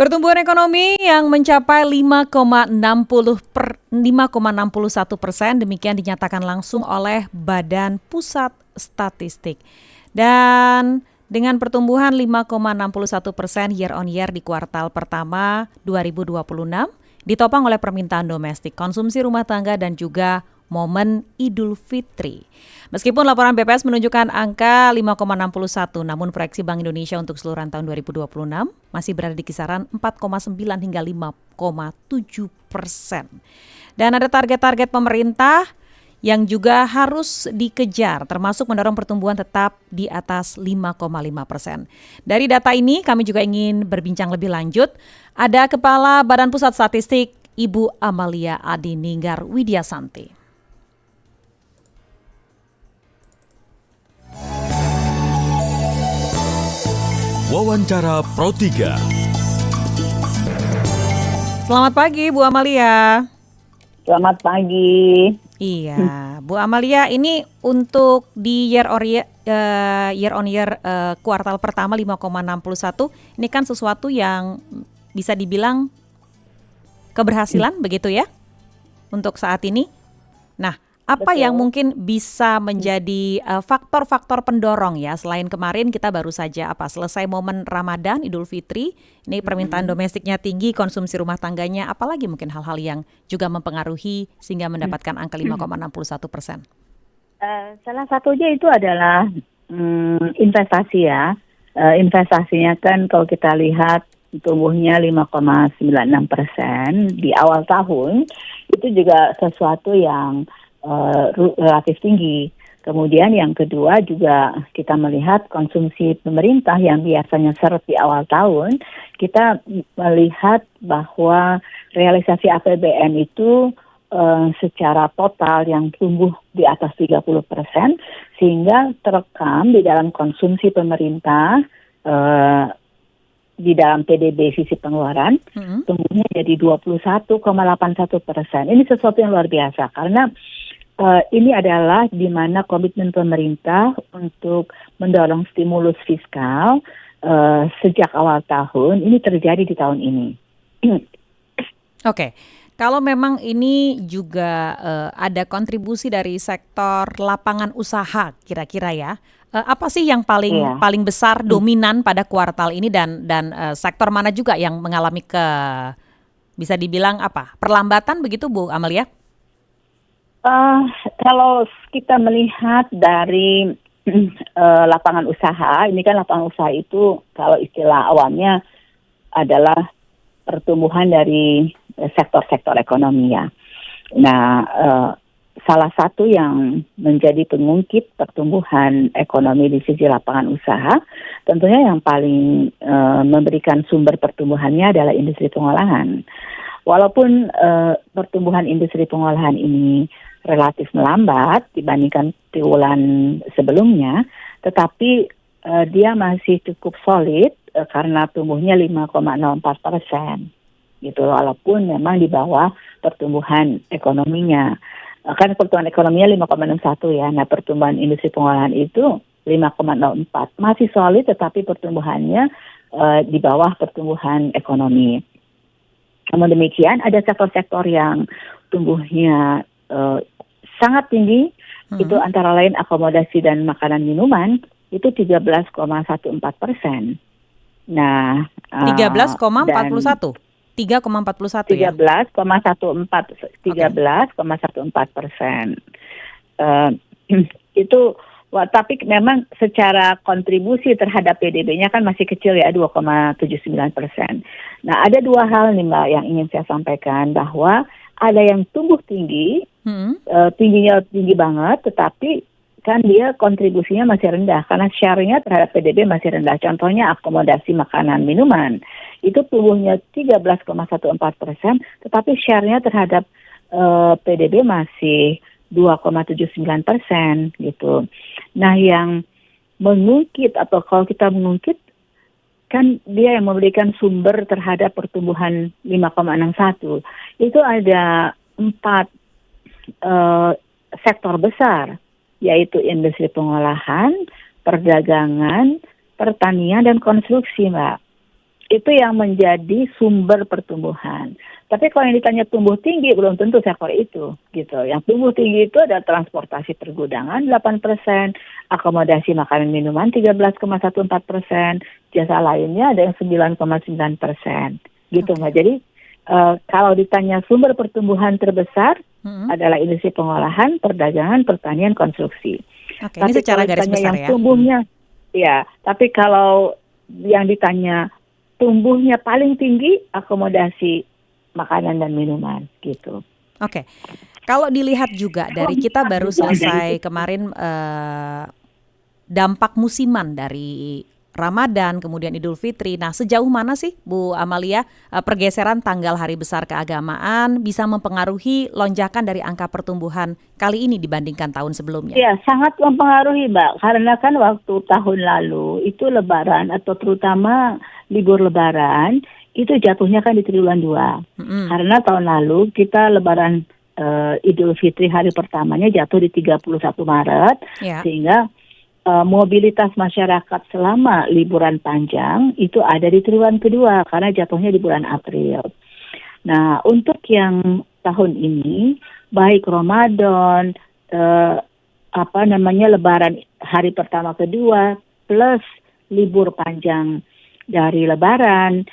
Pertumbuhan ekonomi yang mencapai 5,61%, demikian dinyatakan langsung oleh Badan Pusat Statistik. Dan dengan pertumbuhan 5,61% year on year di kuartal pertama 2026, ditopang oleh permintaan domestik, konsumsi rumah tangga dan juga momen Idul Fitri. Meskipun laporan BPS menunjukkan angka 5,61, namun proyeksi Bank Indonesia untuk seluruh tahun 2026 masih berada di kisaran 4,9 hingga 5,7%. Dan ada target-target pemerintah yang juga harus dikejar, termasuk mendorong pertumbuhan tetap di atas 5,5%. Dari data ini kami juga ingin berbincang lebih lanjut. Ada Kepala Badan Pusat Statistik, Ibu Amalia Adininggar Widyasanti. Wawancara Pro 3. Selamat pagi Bu Amalia. Selamat pagi. Iya, Bu Amalia, ini untuk di year on year kuartal pertama 5,61, ini kan sesuatu yang bisa dibilang keberhasilan begitu ya untuk saat ini. Nah, apa Betul. yang mungkin bisa menjadi faktor-faktor pendorong ya, selain kemarin kita baru saja selesai momen Ramadan, Idul Fitri, ini permintaan domestiknya tinggi, konsumsi rumah tangganya, apalagi mungkin hal-hal yang juga mempengaruhi sehingga mendapatkan angka 5,61%. Salah satunya itu adalah investasi ya. Investasinya kan kalau kita lihat tumbuhnya 5,96% di awal tahun, itu juga sesuatu yang relatif tinggi. Kemudian yang kedua juga kita melihat konsumsi pemerintah yang biasanya seret di awal tahun, kita melihat bahwa realisasi APBN itu secara total yang tumbuh di atas 30%, sehingga terekam di dalam konsumsi pemerintah di dalam PDB sisi pengeluaran, tumbuhnya jadi 21,81%. Ini sesuatu yang luar biasa karena ini adalah di mana komitmen pemerintah untuk mendorong stimulus fiskal sejak awal tahun ini terjadi di tahun ini. Oke. Kalau memang ini juga ada kontribusi dari sektor lapangan usaha kira-kira ya, apa sih yang paling besar dominan pada kuartal ini dan sektor mana juga yang mengalami bisa dibilang perlambatan begitu Bu Amalia? Kalau kita melihat dari lapangan usaha, ini kan lapangan usaha itu kalau istilah awamnya adalah pertumbuhan dari sektor-sektor ekonomi ya. Nah, salah satu yang menjadi pengungkit pertumbuhan ekonomi di sisi lapangan usaha, tentunya yang paling memberikan sumber pertumbuhannya adalah industri pengolahan. Walaupun pertumbuhan industri pengolahan ini relatif melambat dibandingkan triwulan sebelumnya, tetapi dia masih cukup solid karena tumbuhnya 5,04%. Gitu, walaupun memang di bawah pertumbuhan ekonominya. Kan pertumbuhan ekonominya 5,61 ya. Nah, pertumbuhan industri pengolahan itu 5,04. Masih solid tetapi pertumbuhannya di bawah pertumbuhan ekonomi. Namun demikian ada sektor-sektor yang tumbuhnya sangat tinggi, itu antara lain akomodasi dan makanan minuman, itu 13,14%. Nah, 13,41. 3,41 ya? 13,14%. Itu, tapi memang secara kontribusi terhadap PDB-nya kan masih kecil ya, 2,79%. Nah, ada dua hal nih Mbak yang ingin saya sampaikan, bahwa ada yang tumbuh tinggi, tingginya tinggi banget, tetapi kan dia kontribusinya masih rendah karena share-nya terhadap PDB masih rendah. Contohnya akomodasi makanan minuman itu tumbuhnya 13,14%, tetapi share-nya terhadap PDB masih 2,79% gitu. Nah, yang mengungkit atau kalau kita mengungkit kan dia yang memberikan sumber terhadap pertumbuhan 5,61 itu ada 4 sektor besar, yaitu industri pengolahan, perdagangan, pertanian, dan konstruksi, Mbak. itu yang menjadi sumber pertumbuhan. Tapi kalau yang ditanya tumbuh tinggi, belum tentu sektor itu, gitu. Yang tumbuh tinggi itu ada transportasi pergudangan 8%, akomodasi makanan minuman 13,14%, jasa lainnya ada yang 9,9%, gitu Mbak. Jadi kalau ditanya sumber pertumbuhan terbesar adalah industri pengolahan, perdagangan, pertanian, konstruksi. Oke, ini secara garis besar yang tumbuhnya, ya. Tapi kalau yang ditanya tumbuhnya paling tinggi, akomodasi makanan dan minuman, gitu. Oke, kalau dilihat juga dari kita baru selesai kemarin dampak musiman dari Ramadan, kemudian Idul Fitri. Nah, sejauh mana sih Bu Amalia pergeseran tanggal hari besar keagamaan bisa mempengaruhi lonjakan dari angka pertumbuhan kali ini dibandingkan tahun sebelumnya? Ya, sangat mempengaruhi, Mbak. Karena kan waktu tahun lalu itu Lebaran atau terutama libur Lebaran itu jatuhnya kan di triwulan 2. Karena tahun lalu kita Lebaran Idul Fitri hari pertamanya jatuh di 31 Maret, sehingga mobilitas masyarakat selama liburan panjang itu ada di triwulan kedua karena jatuhnya di bulan April. Nah, untuk yang tahun ini baik Ramadan, Lebaran hari pertama kedua plus libur panjang dari Lebaran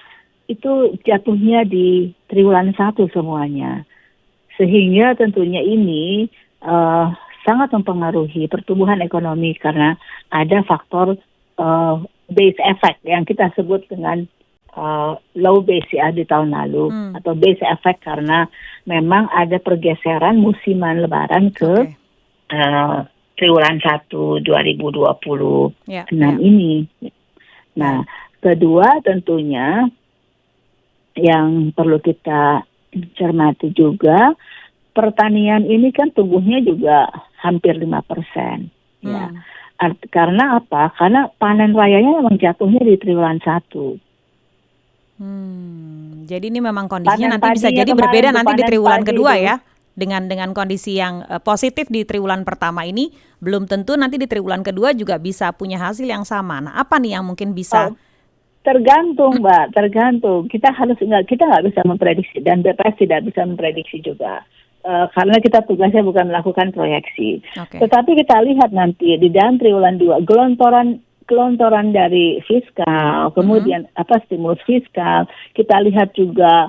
itu jatuhnya di triwulan 1 semuanya. Sehingga tentunya ini sangat mempengaruhi pertumbuhan ekonomi karena ada faktor base effect yang kita sebut dengan low base ya di tahun lalu atau base effect karena memang ada pergeseran musiman Lebaran ke triwulan 1 2026 ini. Nah, kedua tentunya yang perlu kita cermati juga, pertanian ini kan tumbuhnya juga hampir 5%. Ya. Karena apa? Karena panen rayanya memang jatuhnya di triwulan 1. Jadi ini memang kondisinya nanti bisa jadi berbeda nanti di triwulan kedua itu. Ya. Dengan kondisi yang positif di triwulan pertama ini, belum tentu nanti di triwulan kedua juga bisa punya hasil yang sama. Nah, apa nih yang mungkin bisa... Tergantung, Mbak, tergantung. Kita nggak bisa memprediksi dan BPS tidak bisa memprediksi juga karena kita tugasnya bukan melakukan proyeksi. Tetapi kita lihat nanti di dalam triwulan 2 gelontoran dari fiskal, kemudian stimulus fiskal. Kita lihat juga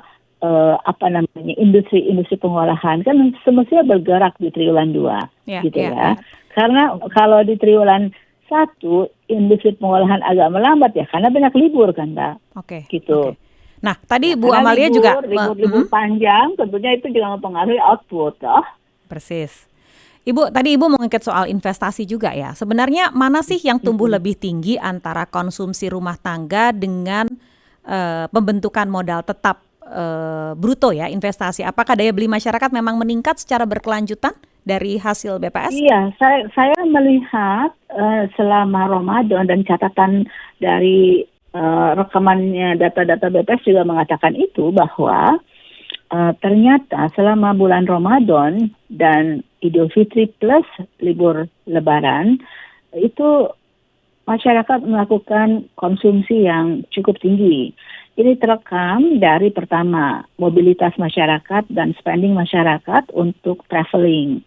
industri pengolahan kan semestinya bergerak di triwulan 2, ya. Karena kalau di triwulan 1 industri pengolahan agak melambat ya karena banyak libur kan, Mbak. Gitu. Nah, tadi Bu Amalia juga libur panjang tentunya itu juga mempengaruhi output, toh. Persis. Tadi Ibu mengangkat soal investasi juga ya. Sebenarnya mana sih yang tumbuh lebih tinggi antara konsumsi rumah tangga dengan pembentukan modal tetap bruto ya, investasi? Apakah daya beli masyarakat memang meningkat secara berkelanjutan dari hasil BPS? Iya, saya melihat selama Ramadan dan catatan dari rekamannya data-data BPS juga mengatakan itu bahwa ternyata selama bulan Ramadan dan Idul Fitri plus libur Lebaran itu masyarakat melakukan konsumsi yang cukup tinggi. Ini terekam dari pertama mobilitas masyarakat dan spending masyarakat untuk traveling.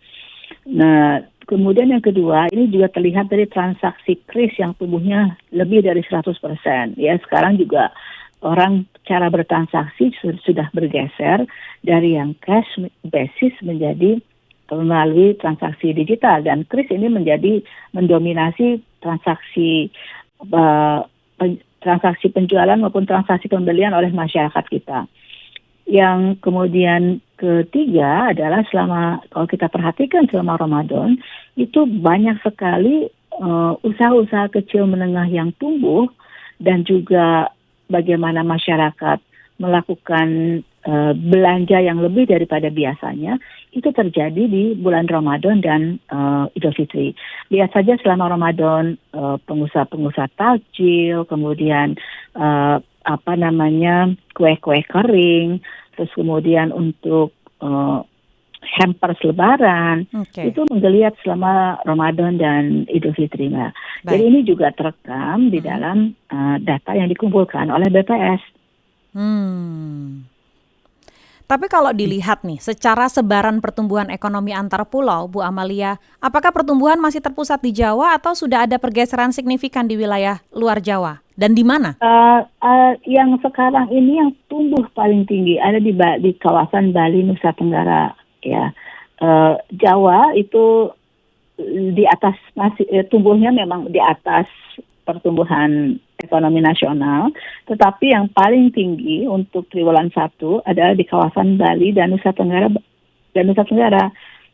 Nah, kemudian yang kedua ini juga terlihat dari transaksi kris yang tumbuhnya lebih dari 100%. Ya, sekarang juga orang cara bertransaksi sudah bergeser dari yang cash basis menjadi melalui transaksi digital dan kris ini mendominasi transaksi penjualan maupun transaksi pembelian oleh masyarakat kita. Yang kemudian ketiga adalah kalau kita perhatikan selama Ramadan itu banyak sekali usaha-usaha kecil menengah yang tumbuh dan juga bagaimana masyarakat melakukan belanja yang lebih daripada biasanya itu terjadi di bulan Ramadan dan Idul Fitri. Lihat saja selama Ramadan pengusaha-pengusaha takjil, kemudian kue-kue kering, terus kemudian untuk hampers Lebaran Oke. itu menggeliat selama Ramadan dan Idul Fitri, Mbak. Jadi Baik. ini juga terekam di dalam data yang dikumpulkan oleh BPS. Hmm. Tapi kalau dilihat nih, secara sebaran pertumbuhan ekonomi antar pulau, Bu Amalia, apakah pertumbuhan masih terpusat di Jawa atau sudah ada pergeseran signifikan di wilayah luar Jawa? Dan di mana? Yang sekarang ini yang tumbuh paling tinggi ada di kawasan Bali, Nusa Tenggara, ya. Jawa itu di atas masih tumbuhnya memang di atas pertumbuhan ekonomi nasional, tetapi yang paling tinggi untuk triwulan 1 adalah di kawasan Bali dan Nusa Tenggara.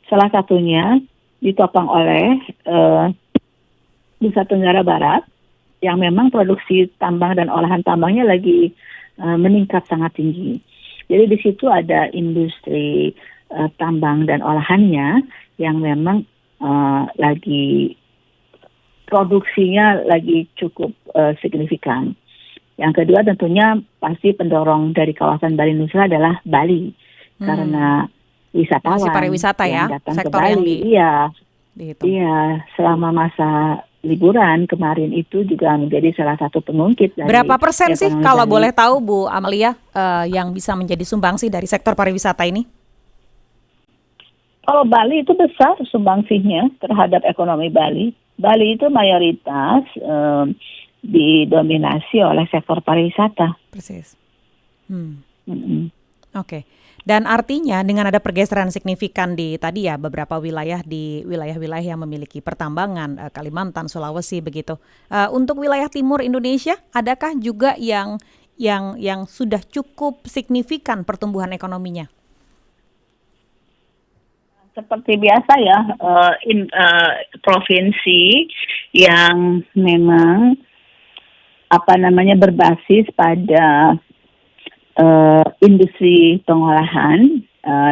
Salah satunya ditopang oleh Nusa Tenggara Barat yang memang produksi tambang dan olahan tambangnya lagi meningkat sangat tinggi. Jadi di situ ada industri tambang dan olahannya yang memang lagi produksinya lagi cukup signifikan. Yang kedua tentunya pasti pendorong dari kawasan Bali Nusa adalah Bali karena wisatawan Masih pariwisata yang ya, datang ke sektor yang Bali. dihitung. Iya, selama masa liburan kemarin itu juga menjadi salah satu pengungkit dari Berapa persen sih ekonomi kalau Bali. boleh tahu Bu Amalia yang bisa menjadi sumbangsi dari sektor pariwisata ini? Kalau Bali itu besar sumbangsinya terhadap ekonomi Bali. Bali itu mayoritas didominasi oleh sektor pariwisata. Persis. Oke. Mm-mm. Dan artinya dengan ada pergeseran signifikan di tadi ya beberapa wilayah di wilayah-wilayah yang memiliki pertambangan, Kalimantan, Sulawesi begitu. Untuk wilayah timur Indonesia, adakah juga yang sudah cukup signifikan pertumbuhan ekonominya? Seperti biasa ya, provinsi yang memang berbasis pada industri pengolahan,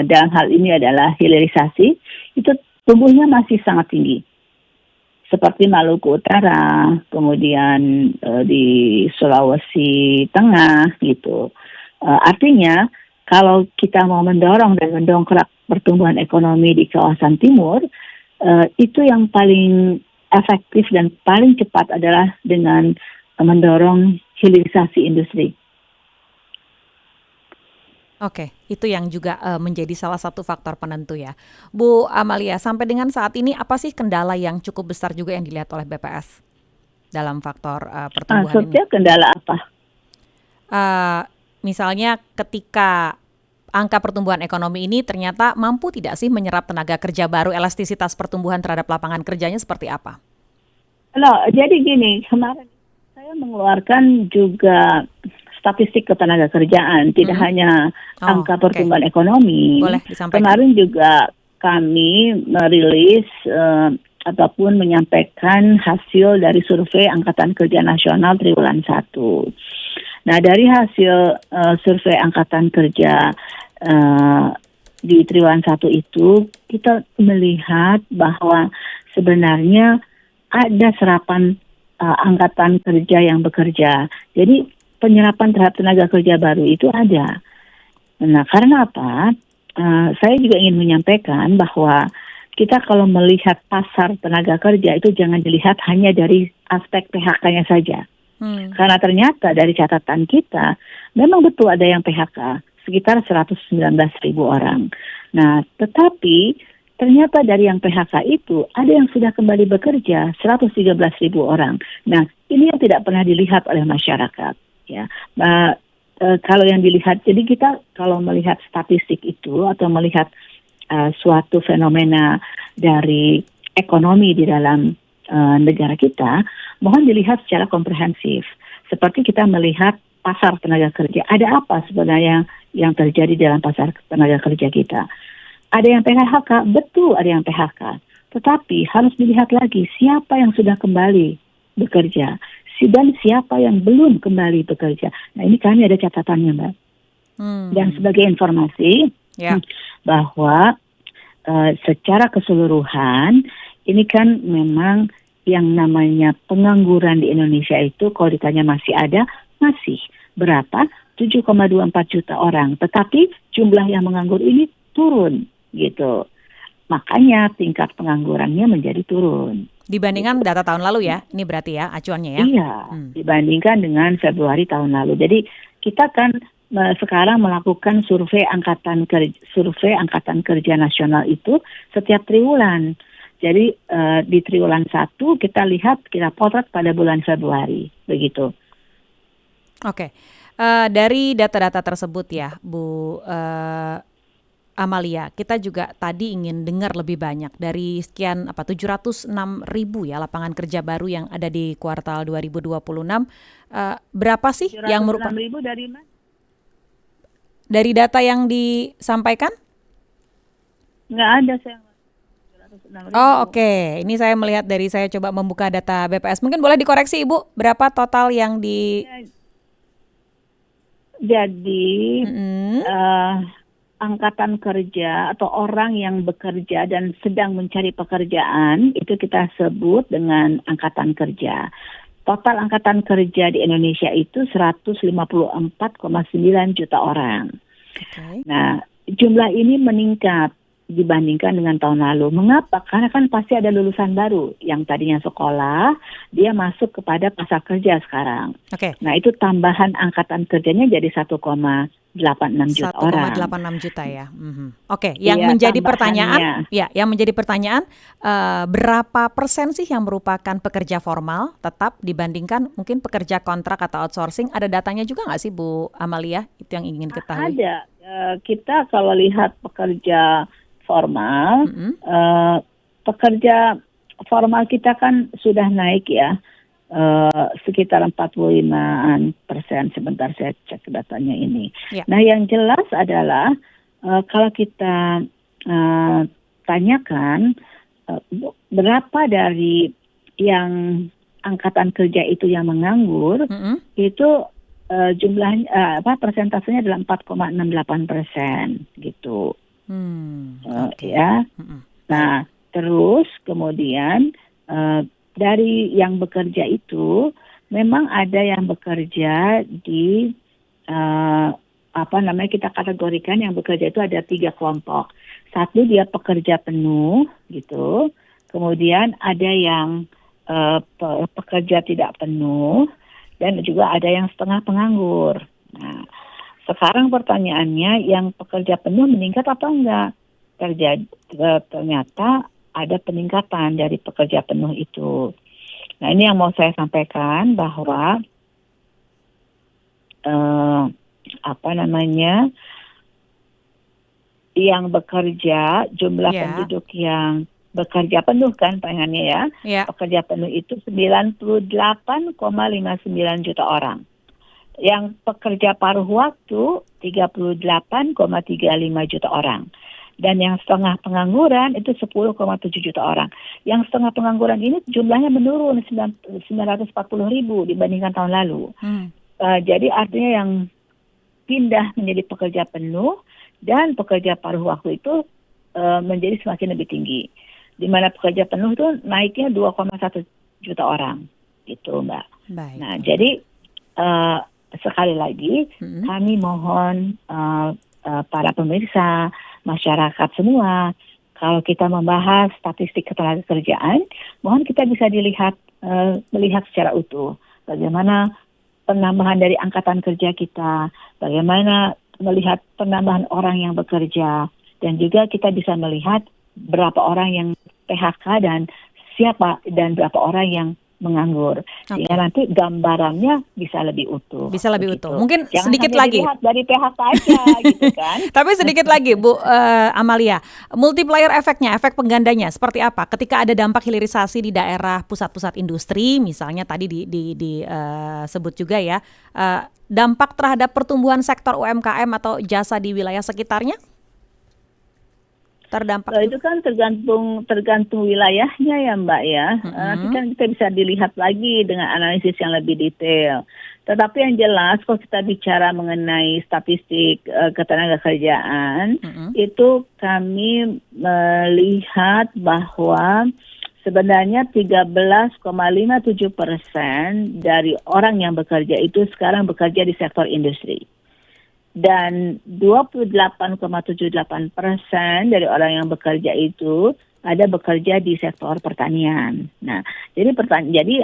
dalam hal ini adalah hilirisasi, itu tumbuhnya masih sangat tinggi. Seperti Maluku Utara, kemudian di Sulawesi Tengah gitu. Artinya kalau kita mau mendorong dan mendongkrak pertumbuhan ekonomi di kawasan timur, itu yang paling efektif dan paling cepat adalah dengan mendorong hilirisasi industri. Oke, itu yang juga menjadi salah satu faktor penentu ya. Bu Amalia, sampai dengan saat ini apa sih kendala yang cukup besar juga yang dilihat oleh BPS dalam faktor pertumbuhan ini? Setiap kendala apa? Misalnya ketika angka pertumbuhan ekonomi ini ternyata mampu tidak sih menyerap tenaga kerja baru, elastisitas pertumbuhan terhadap lapangan kerjanya seperti apa? Jadi gini, kemarin saya mengeluarkan juga statistik ketenaga kerjaan, tidak hanya angka pertumbuhan ekonomi. Boleh disampaikan. Kemarin juga kami merilis ataupun menyampaikan hasil dari survei Angkatan Kerja Nasional Triwulan 1. Nah, dari hasil survei Angkatan Kerja di Triwulan 1 itu, kita melihat bahwa sebenarnya ada serapan angkatan kerja yang bekerja. Jadi penyerapan terhadap tenaga kerja baru itu ada. Nah, karena apa? Saya juga ingin menyampaikan bahwa kita kalau melihat pasar tenaga kerja itu jangan dilihat hanya dari aspek PHK-nya saja. Karena ternyata dari catatan kita, memang betul ada yang PHK, sekitar 119.000 orang. Nah, tetapi ternyata dari yang PHK itu ada yang sudah kembali bekerja 113.000 orang. Nah, ini yang tidak pernah dilihat oleh masyarakat. Ya, kalau yang dilihat, jadi kita kalau melihat statistik itu atau melihat suatu fenomena dari ekonomi di dalam negara kita, mohon dilihat secara komprehensif. Seperti kita melihat pasar tenaga kerja, ada apa sebenarnya yang terjadi dalam pasar tenaga kerja kita? Ada yang PHK, betul ada yang PHK. Tetapi harus dilihat lagi siapa yang sudah kembali bekerja dan siapa yang belum kembali bekerja. Nah, ini kami ada catatannya, Mbak. Dan sebagai informasi bahwa secara keseluruhan ini kan memang yang namanya pengangguran di Indonesia itu kalau ditanya masih ada, masih berapa? 7,24 juta orang. Tetapi jumlah yang menganggur ini turun gitu. Makanya tingkat penganggurannya menjadi turun. Dibandingkan data tahun lalu ya, ini berarti ya acuannya ya? Iya, dibandingkan dengan Februari tahun lalu. Jadi kita kan sekarang melakukan survei angkatan kerja nasional itu setiap triwulan. Jadi di triwulan 1 kita potret pada bulan Februari, begitu. Oke. Dari data-data tersebut ya, Bu Amalia, kita juga tadi ingin dengar lebih banyak dari sekian 706.000 ya lapangan kerja baru yang ada di kuartal 2026. Berapa sih yang merupakan 706.000 dari mana? Dari data yang disampaikan? Nggak ada saya. 706.000. Oh oke. Ini saya melihat saya coba membuka data BPS. Mungkin boleh dikoreksi Ibu, berapa total yang di... Jadi angkatan kerja atau orang yang bekerja dan sedang mencari pekerjaan itu kita sebut dengan angkatan kerja. Total angkatan kerja di Indonesia itu 154,9 juta orang. Okay. Nah, jumlah ini meningkat dibandingkan dengan tahun lalu. Mengapa? Karena kan pasti ada lulusan baru yang tadinya sekolah, dia masuk kepada pasar kerja sekarang. Oke. Nah, itu tambahan angkatan kerjanya jadi 1,86 juta orang. 1,86 juta ya. Oke, yang Iya, menjadi tambahannya. pertanyaan, berapa persen sih yang merupakan pekerja formal tetap dibandingkan mungkin pekerja kontrak atau outsourcing? Ada datanya juga nggak sih Bu Amalia? Itu yang ingin ketahui. Ada. Kita kalau lihat pekerja formal, pekerja formal kita kan sudah naik ya, sekitar 45% sebentar saya cek datanya ini. Ya. Nah yang jelas adalah kalau kita tanyakan berapa dari yang angkatan kerja itu yang menganggur, itu jumlahnya persentasenya adalah 4,68% gitu. Okay. Ya. Nah, terus kemudian dari yang bekerja itu memang ada yang bekerja di kita kategorikan yang bekerja itu ada 3 kelompok. Satu dia pekerja penuh gitu. Kemudian ada yang pekerja tidak penuh dan juga ada yang setengah penganggur. Nah, sekarang pertanyaannya yang pekerja penuh meningkat apa enggak? Ternyata ada peningkatan dari pekerja penuh itu. Nah ini yang mau saya sampaikan bahwa yang bekerja, jumlah penduduk yang bekerja penuh kan pengennya ya. Pekerja penuh itu 98,59 juta orang. Yang pekerja paruh waktu 38,35 juta orang. Dan yang setengah pengangguran itu 10,7 juta orang. Yang setengah pengangguran ini jumlahnya menurun 940.000 dibandingkan tahun lalu. Jadi artinya yang pindah menjadi pekerja penuh dan pekerja paruh waktu itu menjadi semakin lebih tinggi. Di mana pekerja penuh itu naiknya 2,1 juta orang. Gitu Mbak. Baik. Nah jadi sekali lagi kami mohon para pemirsa, masyarakat semua, kalau kita membahas statistik ketenagakerjaan, mohon kita bisa melihat secara utuh bagaimana penambahan dari angkatan kerja kita, bagaimana melihat penambahan orang yang bekerja, dan juga kita bisa melihat berapa orang yang PHK dan berapa orang yang menganggur. Sehingga nanti gambarannya bisa lebih utuh. Bisa lebih utuh. Mungkin jangan sedikit hanya lagi. dilihat dari PHK aja gitu kan. Tapi sedikit lagi Bu Amalia, multiplier efeknya, efek penggandanya seperti apa? Ketika ada dampak hilirisasi di daerah pusat-pusat industri, misalnya tadi disebut juga ya, dampak terhadap pertumbuhan sektor UMKM atau jasa di wilayah sekitarnya? Terdampak itu kan tergantung wilayahnya ya Mbak ya. Nanti kan kita bisa dilihat lagi dengan analisis yang lebih detail. Tetapi yang jelas kalau kita bicara mengenai statistik ketenagakerjaan, itu kami melihat bahwa sebenarnya 13,57% dari orang yang bekerja itu sekarang bekerja di sektor industri. dan 28,78% dari orang yang bekerja itu ada bekerja di sektor pertanian. Nah, jadi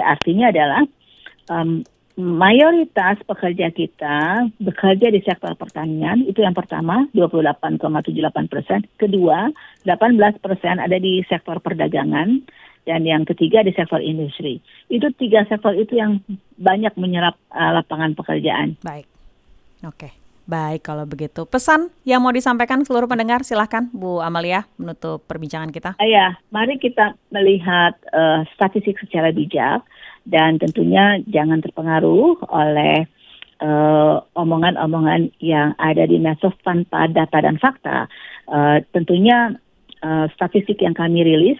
artinya adalah mayoritas pekerja kita bekerja di sektor pertanian, itu yang pertama 28,78%, kedua 18% ada di sektor perdagangan, dan yang ketiga di sektor industri. Itu 3 sektor itu yang banyak menyerap lapangan pekerjaan. Baik, oke. Baik, kalau begitu. Pesan yang mau disampaikan seluruh pendengar, silahkan Bu Amalia menutup perbincangan kita. Ya, mari kita melihat statistik secara bijak dan tentunya jangan terpengaruh oleh omongan-omongan yang ada di medsos tanpa data dan fakta. Tentunya statistik yang kami rilis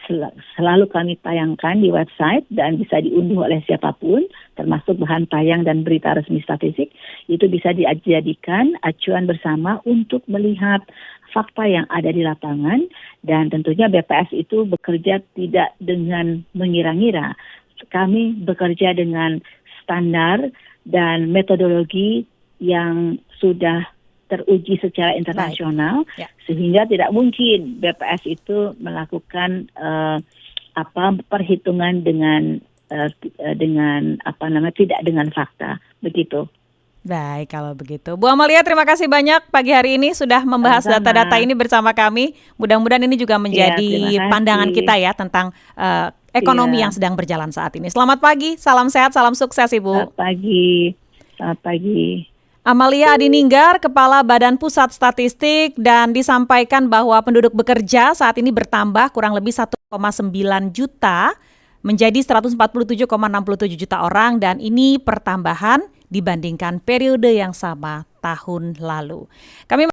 selalu kami tayangkan di website dan bisa diunduh oleh siapapun, termasuk bahan tayang dan berita resmi statistik. Itu bisa dijadikan acuan bersama untuk melihat fakta yang ada di lapangan, dan tentunya BPS itu bekerja tidak dengan mengira-ngira. Kami bekerja dengan standar dan metodologi yang sudah teruji secara internasional, sehingga tidak mungkin BPS itu melakukan perhitungan dengan tidak dengan fakta, begitu. Baik, kalau begitu. Bu Amalia, terima kasih banyak pagi hari ini sudah membahas data-data ini bersama kami. Mudah-mudahan ini juga menjadi pandangan kita ya tentang ekonomi yang sedang berjalan saat ini. Selamat pagi, salam sehat, salam sukses Ibu. Selamat pagi. Amalia Adininggar, Kepala Badan Pusat Statistik, dan disampaikan bahwa penduduk bekerja saat ini bertambah kurang lebih 1,9 juta menjadi 147,67 juta orang, dan ini pertambahan dibandingkan periode yang sama tahun lalu. Kami